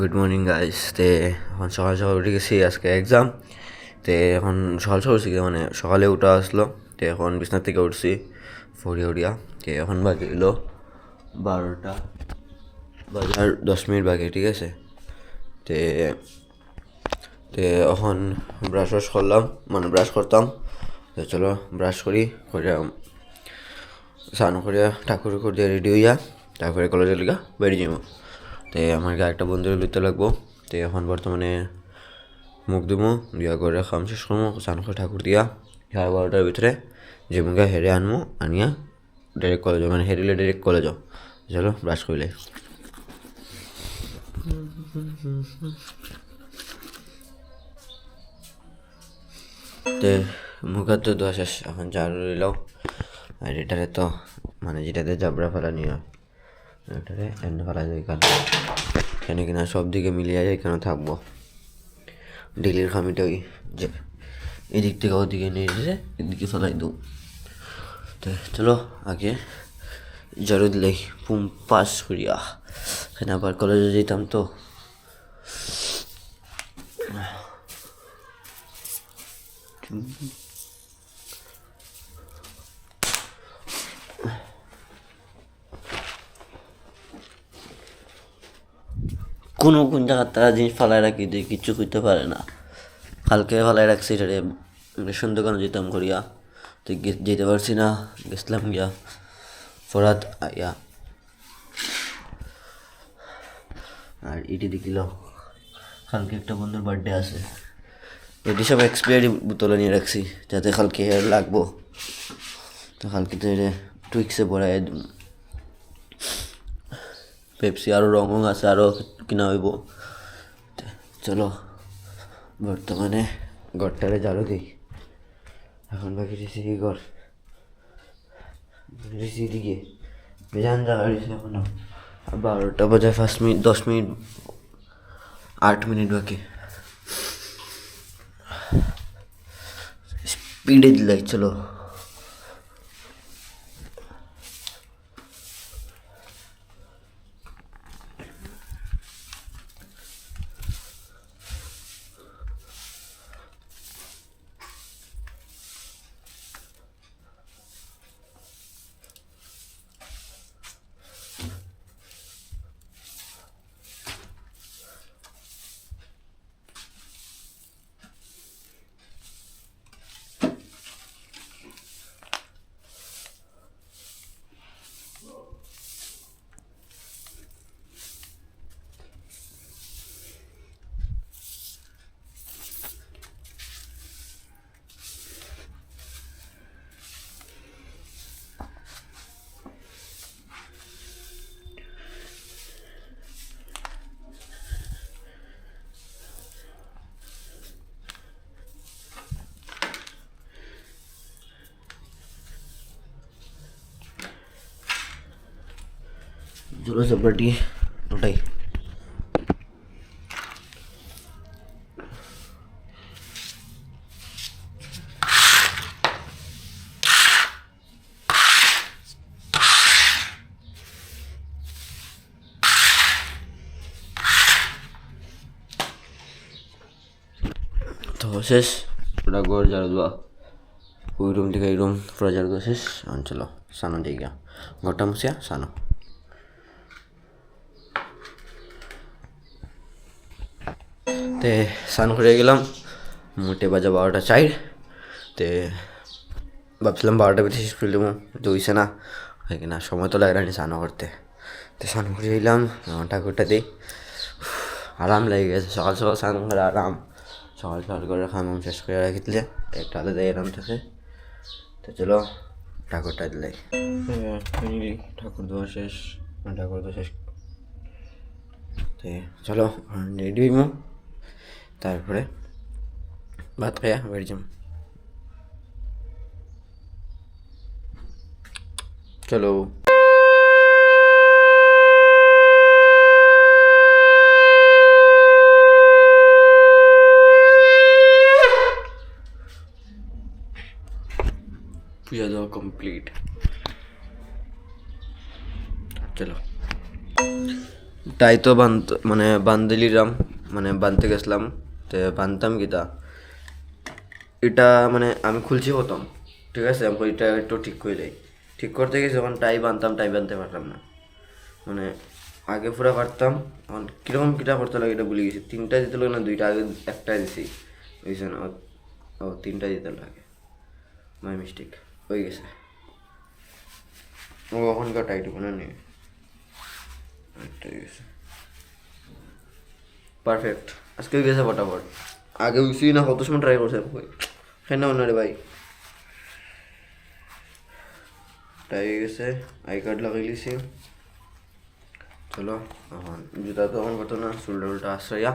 Good morning guys. তে এখন সকাল সকাল উঠে গেছি, আজকে এক্সাম। এখন সকাল সকাল উঠছি, মানে সকালে উঠা আসলো। এখন বিছনার থেকে উঠছি ফড়িয়া উড়িয়া। এখন বাজে এলো 12টা বাজার 10 মিনিট বাকি, ঠিক আছে। তে তে এখন ব্রাশ করলাম, মানে ব্রাশ করতাম। তো চলো ব্রাশ করিয়া স্নান করিয়া ঠাকুর দিয়ে রেডি হইয়া তারপরে কলেজের লিগা বেরিয়ে যাবো। আমার একটা বন্ধুর লইতে লাগবো। এখন বর্তমানে মুখ ধুমো, দিয়া করে খাম শেষ করবো, স্নান করে ঠাকুর দিয়া 12:30টার ভিতরে যে মুখে হেরে আনবো, আনিয়া ডাইরেক্ট কলেজ, মানে হেরিলে ডাইরেক্ট কলেজ। চলো ব্রাশ করলে মুখ হাত তো ধোয়া শেষ। এখন ঝাড়ু লইলাও, আর এটারে তো মানে যেটাতে জাবড়া ফেলা নিয়ে এটারে এনে ফেলা যায়, কেন কিনা সব দিকে মিলিয়ে যায়, কেন থাকবো। ডেলির খামিটা ওই যে এদিক থেকে ওদিকে নিয়ে এসে এদিকে ফেলাই দেবো। তো চলো আগে ঝাড়ু দিলাই পুম পাস করিয়া, এখানে আবার কলেজে যেতাম। তো কোন জায়গার তারা জিনিস ফালাই রাখি দিয়ে কিচ্ছু করতে পারে না। কালকে ফালাই রাখছি এটারে, সুন্দরকান যেতাম করিয়া, তো যেতে পারছি না, গেছিলাম গিয়া ফরাত আইয়া। আর এটি দেখিল কালকে একটা বন্ধুর বার্থডে আছে, এটি সব এক্সপায়ারি বোতলে নিয়ে রাখছি যাতে কালকে লাগবো। তো কালকে তো এটা টুইক্সে পড়াই পেপসি, আরও রঙ আছে, আরও কিনা হইব। চলো বর্তমানে ঘরটারে ঝাড়ু দিই। এখন বাকি রেসি ঘর রেসি দিকে বেজান জায়গা রয়েছে এখনো। 12টা বাজে 5 মিনিট 10 মিনিট 8 মিনিট বাকি। স্পিডে দিলাই চলো। চলো চাপড়াটি ওটাই তো শেষ। পুরা ঘর ঝাড়ু দেওয়া, ওই রুম থেকে এই রুম পুরা ঝাড়ু দেওয়া শেষ। চলো সানো জায়গা, ঘরটা মুছিয়া সানো। স্নান করে গেলাম, মোটে বাজে 12টা 4। ভাবছিলাম 12টার ভিতরে শেষ করে দেবো, তো হইছে না, হয় কিনা সময় তো লাগে না স্নান করতে। স্নান করে এলাম, ঠাকুরটা দিই, আরাম লেগে গেছে। সকাল সকাল স্নান করে আরাম, সকাল সকাল করে খাম শেষ করে রাখি দিলে একটা আলাদা আরাম থাকে। তো চলো ঠাকুরটা দিলাই, ঠাকুর দেওয়া শেষ, ঠাকুর দেওয়া শেষ। চলো রেডি হইব, তারপরে ভাত খাইয়া বেড়ে যাম। চলো পূজা দেওয়া কমপ্লিট। চলো তাই তো মানে বান্ধে লিলাম, মানে বানতে গেছিলাম। তো বানতাম কিতা এটা মানে আমি খুলছি প্রথম, ঠিক আছে, আমি এটা একটু ঠিক করে দেয়। ঠিক করতে গেছি যখন টাই বানতাম, টাই বানতে পারলাম না, মানে আগে পুরা পারতাম। এখন কীরকম কিটা করতে লাগে এটা ভুলে গেছি। তিনটা দিতে লাগে না দুইটা, আগে একটা দিছি বুঝছেন। ও তিনটা দিতে লাগে, মাই মিস্টেক হয়ে গেছে। ও ওখানকার টাইটুকু না নিয়ে একটা গেছে পারফেক্ট। আজকে গেছে ফটাফট, আগে উইসি না কত সময় ট্রাই করছে কেন না রে ভাই। টাই গেছে, আই কার্ড লাগাই লিছি। চলো এখন জুতা তো এখন কত না, চুলটা উল্টা আশ্রয়া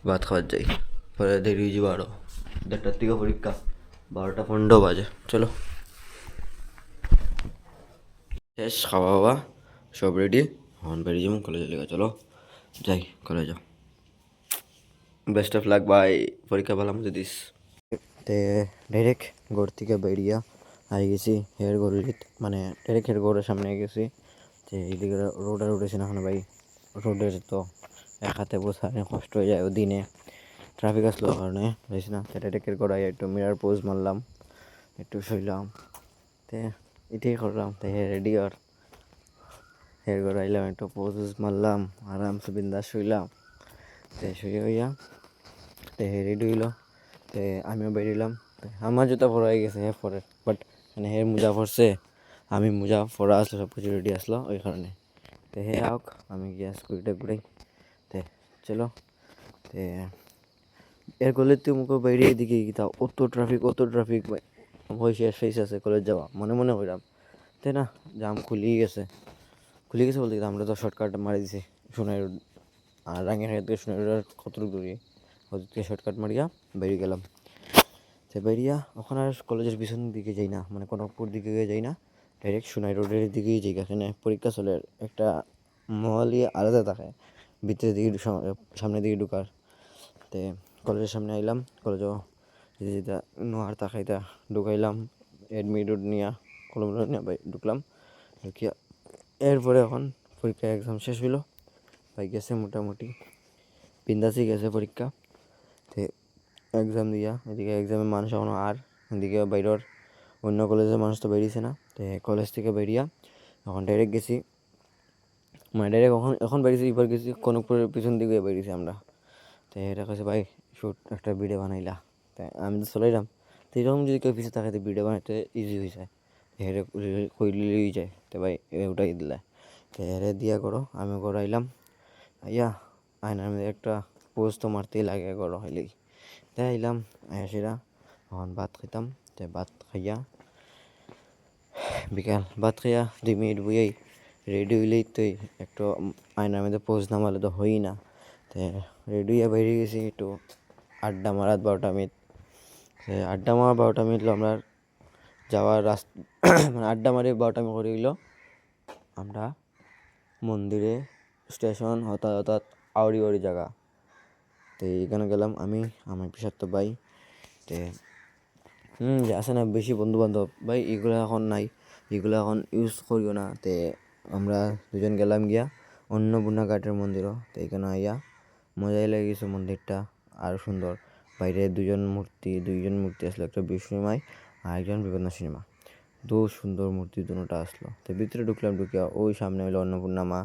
ভাত খাওয়ার যাই, পরে দেরি হয়ে যাবো আরো। 1টার থেকে পরীক্ষা, 12টা 15 বাজে। চলো শেষ খাওয়া দাওয়া সব রেডি, এখন বেরিয়ে যাবো কলেজে লেগে। চলো যাই কলেজে। বেস্ট অফ লাক বাই, পরীক্ষা ভালো মতো দিস। তে ডাইরেক্ট ঘর থেকে বেরিয়া আই গেছি হেয়ার গলিত, মানে ডাইরেক্ট হেয়ার ঘরের সামনে গেছি। যে এইদিকে রোডে উঠেছি না, ভাই রোডের তো এক হাতে বোঝা কষ্ট হয়ে যায় দিনে, ট্রাফিক আসলো কারণে বুঝিস না। ডাইরেক্ট হেয়ার ঘরে একটু মিরার পোজ মারলাম, একটু শুইলাম, তে এটাই করলাম। তে রেডি আর হেয়ার ঘরে আইলাম, একটু পোজ মারলাম, আরামসে বিন্দাস শুইলাম। তে শুয়ে হইয়া তে রেডি হইলো। তে আমিও বেরিলাম। আমার জুতা পরা হয়ে গেছে, হ্যাঁ পরে, বাট মানে হের মোজা পরছে, আমি মোজা পরা আসলো, সব কিছু রেডি আসলো ওই কারণে। তে হে আওক, আমি গিয়া স্কুটিটা ঘুরাই। তে চলো, তে এর কলেজ তুই মুখে বাইরে এদিকে গিয়ে অত ট্রাফিক হয়েছে, শেষ আছে কলেজ যাওয়া, মনে মনে হইলাম। তাই না, জাম খুলি গেছে বলতে গেলে আমরা তো শর্টকাট মারি দিছি সোনাই রোড, আর রাঙ্গিরহাট থেকে সোনাই রোড আর কতটুকু দূরে, ওদিকে শর্টকাট মারিয়া বেরিয়ে গেলাম। সে বেরিয়া ওখানে আর কলেজের পিছন দিকে যাই না, মানে কনকপুর দিকে যাই না, ডাইরেক্ট সোনাই রোডের দিকেই যাই। এখানে পরীক্ষা চলে, একটা মহলই আলাদা থাকে ভিতরের দিকে, সামনের দিকে ঢুকার। তে কলেজের সামনে আইলাম, কলেজও যেটা নোয়ার তাকাইতা ঢুকাইলাম, এডমিট নিয়া কলম নিয়ে ঢুকলাম, ঢুকিয়া এরপরে এখন পরীক্ষা এক্সাম শেষ হইলো, ভাই গেছে মোটামুটি বিন্দাসই গেছে পরীক্ষা। তে এক্সাম দিয়া এদিকে এক্সামের মানুষ এখনো, আর এদিকে বাইরের অন্য কলেজের মানুষ তো বেরিয়েছে না। তো কলেজ থেকে বেরিয়া এখন ডাইরেক্ট গেছি, মানে ডাইরেক্ট এখন বেরিয়েছি, এবার গেছি কনকপুরের পিছন দিকে বেরিয়েছি আমরা। তো এটা কাছে ভাই শুট একটা ভিডিও বানাইলা, তাই আমি তো চলাইলাম। তো এরকম যদি কেউ পিছিয়ে থাকে তো ভিডিও বানাইতে ইজি হয়ে যায়, হেরে কইলেই যায়। তো ভাই ওটাই দিলা, তো হেরে দিয়া করো, আমি করো আইলাম। আইয়া আয়নার মধ্যে একটা পোজ তো মারতেই লাগে করো হইলেই। তাই আইলাম, আয়া সেরা এখন ভাত খাইতাম। তো ভাত খাইয়া বিকাল ভাত খাইয়া 2 মিনিট বইয়াই রেডি হইলেই তুই একটু আয়নার মধ্যে পোজ না মারলে তো হই না। তো রেডি হইয়া বাইরে গেছি একটু আড্ডা মারাত 12টা মিনিট। আড্ডা মারা 12টা মিনিট আমরা যাওয়ার রাস্তা মানে আড্ডা মারি 12টা মিনিট করে গেল আমরা মন্দিরে, স্টেশন হঠাৎ আউরি আউরি জায়গা। তো এইখানে গেলাম আমি, আমার পিসার তো ভাই। তে যে আসে না বেশি বন্ধু বান্ধব ভাই, এগুলো এখন নাই, এগুলো এখন ইউজ করিও না। তে আমরা দুজন গেলাম গিয়া অন্নপূর্ণা ঘাটের মন্দিরও। তো এখানে আইয়া মজাই লেগে গেছে মন্দিরটা, আরও সুন্দর। বাইরে দুইজন মূর্তি আসলো, একটা বিষ্ণু মাই আর একজন বিপন্নসিনী মা। সুন্দর মূর্তি দুটোটা আসলো। তো ভিতরে ঢুকলাম, ঢুকিয়া ওই সামনে হইলো অন্নপূর্ণা মা,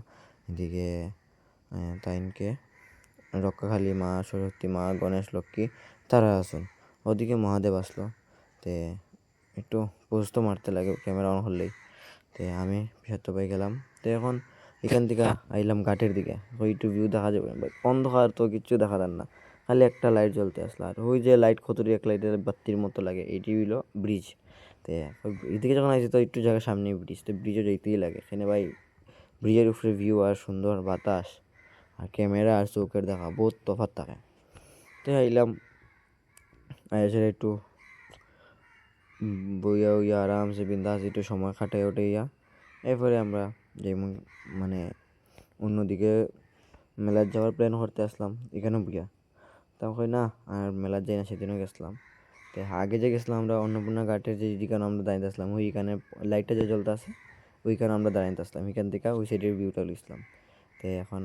এদিকে তাইনকে রক্ষাকালী মা, সরস্বতী মা, গণেশ, লক্ষ্মী তারা আসুন, ওদিকে মহাদেব আসলো। তে একটু পোজ তো মারতে লাগে ক্যামেরা অন করলেই। তে আমি পিসাত্তো ভাই গেলাম। তো এখন এখান থেকে আইলাম ঘাটের দিকে, ওই একটু ভিউ দেখা যাবে ভাই, অন্ধকার তো কিচ্ছু দেখা যান না, খালি একটা লাইট জ্বলতে আসলো। আর ওই যে লাইট কতটি এক লাইটের বাত্তির মতো লাগে, এটি হইলো ব্রিজ। তো এদিকে যখন আইছি তো একটু জায়গার সামনেই ব্রিজ, তো ব্রিজও যেতেই লাগে এখানে ভাই। ব্রিজের উপরে ভিউ আর সুন্দর বাতাস, আর ক্যামেরা আর চৌকের দেখা বহুত তফাৎ থাকে। তো আইলাম, আইসে একটু বইয়া উইয়া আরামসে বিন্দাস একটু সময় কাটাই উঠাইয়া এরপরে আমরা যেমন মানে অন্যদিকে মেলার যাওয়ার প্ল্যান করতে আসলাম এখানে বুঝা। তা হয় না আর মেলার যাই না, সেদিনও গেছিলাম। তো আগে যে গেছিলাম আমরা অন্নপূর্ণা ঘাটের যে যেখানে আমরা দাঁড়িয়ে আসলাম, ওইখানে লাইটটা যে জ্বলতে আছে ওইখানে আমরা দাঁড়াইতে আসলাম, এখান থেকে ওই সাইডের ভিউটা লিখলাম। তো এখন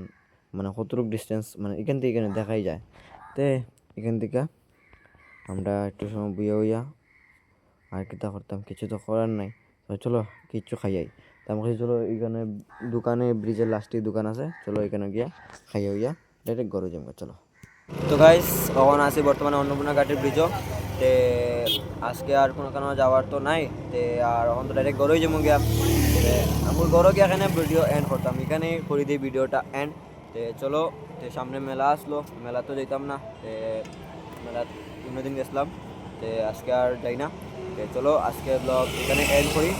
মানে কতটুকু ডিস্টেন্স মানে এখান থেকে এখানে দেখাই যায়। তো এখান থেকে আমরা একটু সময় বইয়া হইয়া আর কিতা করতাম, কিছু তো করার নাই। তো চলো কিচ্ছু খাইয়াই, তা আমি বলছি চলো এখানে দোকানে ব্রিজের লাস্টে দোকান আছে, চলো এখানে গিয়া খাইয়া হইয়া ডাইরেক্ট ঘরে যাবো। চলো। তো গাইস এখন আছি বর্তমানে অন্নপূর্ণা ঘাটের ব্রিজও। তে আজকে আর কোনো যাওয়ার তো নাই, তে আর এখন তো ডাইরেক্ট ঘরেই যাবো গিয়া। আমার ঘরে গিয়া এখানে ভিডিও এন্ড করতাম, এখানে করে দিই ভিডিওটা এন্ড। তে চলো, তে সামনে মেলা আসলো, মেলা তো যেতাম না, তে মেলা অন্যদিন গেছিলাম, তে আজকে আর যাই না। তে চলো আজকে ব্লগ এখানে এন্ড করি।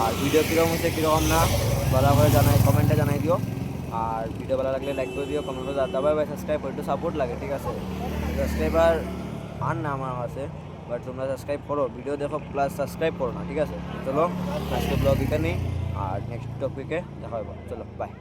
আর ভিডিও কীরকম হচ্ছে কীরকম না ভালো করে জানাই, কমেন্টে জানাই দিও। আর ভিডিও ভালো লাগলে লাইক করে দিও, কমেন্ট করে দাও, বাই সাবস্ক্রাইব করে একটু সাপোর্ট লাগে, ঠিক আছে? সাবস্ক্রাইবার আর না আমার কাছে, বাট তোমরা সাবস্ক্রাইব করো, ভিডিও দেখো প্লাস সাবস্ক্রাইব করো না, ঠিক আছে? চলো আজকে ব্লগ এখানেই, আর নেক্সট টপিকে দেখা হবে। চলো বাই।